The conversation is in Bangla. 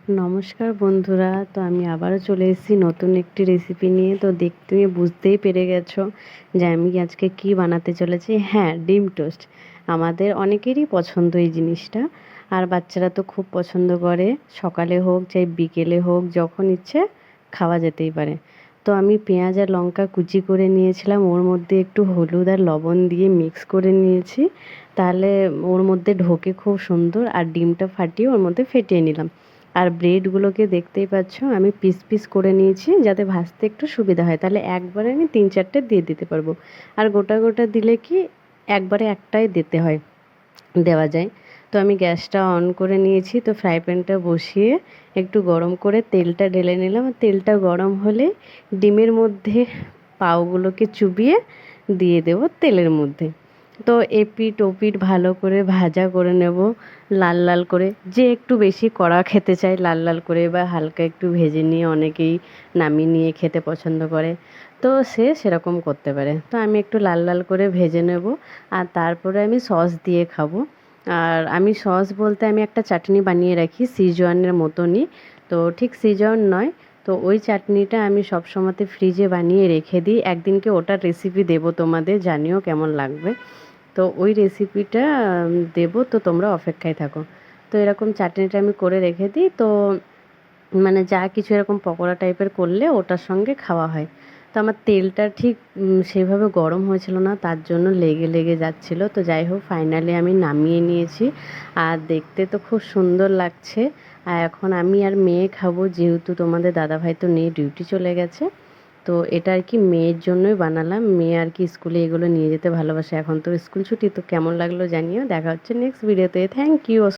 নমস্কার বন্ধুরা, তো আমি আবারও চলে এসেছি নতুন একটি রেসিপি নিয়ে। তো দেখতে বুঝতেই পেরে গেছো যে আমি আজকে কি বানাতে চলেছি। হ্যাঁ, ডিম টোস্ট আমাদের অনেকেরই পছন্দ এই জিনিসটা, আর বাচ্চারা তো খুব পছন্দ করে। সকালে হোক চাই বিকেলে হোক, যখন ইচ্ছে খাওয়া যেতেই পারে। তো আমি পেঁয়াজ আর লঙ্কা কুচি করে নিয়েছিলাম, ওর মধ্যে একটু হলুদ আর লবণ দিয়ে মিক্স করে নিয়েছি, তাহলে ওর মধ্যে ঢোকে খুব সুন্দর। আর ডিমটা ফাটিয়ে ওর মধ্যে ফেটিয়ে নিলাম। আর ব্রেডগুলোকে দেখতেই পাচ্ছ আমি পিস পিস করে নিয়েছি, যাতে ভাজতে একটু সুবিধা হয়। তাহলে একবারে আমি 3-4টে দিয়ে দিতে পারবো। আর গোটা গোটা দিলে কি একবারে একটাই দিতে হয়, দেওয়া যায়। তো আমি গ্যাসটা অন করে নিয়েছি, তো ফ্রাই প্যানটা বসিয়ে একটু গরম করে তেলটা ঢেলে নিলাম। তেলটা গরম হলে ডিমের মধ্যে পাউগুলোকে চুবিয়ে দিয়ে দেব তেলের মধ্যে। তো এপিট ওপিট ভালো করে ভাজা করে নেব, লাল লাল করে। যে একটু বেশি কড়া খেতে চায়, লাল লাল করে বা হালকা একটু ভেজে নিয়ে অনেকেই নামিয়ে নিয়ে খেতে পছন্দ করে, তো সে সেরকম করতে পারে। তো আমি একটু লাল লাল করে ভেজে নেব, আর তারপরে আমি সস দিয়ে খাবো। আর আমি সস বলতে আমি একটা চাটনি বানিয়ে রাখি সিজওয়ানের মতনই, তো ঠিক সিজওয়ান নয়। তো ওই চাটনিটা আমি সব সময়তে ফ্রিজে বানিয়ে রেখে দিই, একদিনকে ওটার রেসিপি দেবো তোমাদের, জানিও কেমন লাগবে। তো ওই রেসিপিটা দেবো, তো তোমরা অপেক্ষায় থাকো। তো এরকম চাটনিটা আমি করে রেখে দিই, তো মানে যা কিছু এরকম পকোড়া টাইপের করলে ওটার সঙ্গে খাওয়া হয়। তো আমার তেলটা ঠিক সেভাবে গরম হয়েছিল না, তার জন্য লেগে লেগে যাচ্ছিলো। তো যাই হোক, ফাইনালি আমি নামিয়ে নিয়েছি, আর দেখতে তো খুব সুন্দর লাগছে। আর এখন আমি আর মেয়ে খাবো, যেহেতু তোমাদের দাদাভাই তো নেই, ডিউটি চলে গেছে। তো এটা আর কি মেয়ের জন্যই বানালাম। মেয়ে আর কি স্কুলে এগুলো নিয়ে যেতে ভালোবাসে, এখন তো স্কুল ছুটি। তো কেমন লাগলো জানিও। দেখা হচ্ছে নেক্সট ভিডিওতে। Thank you.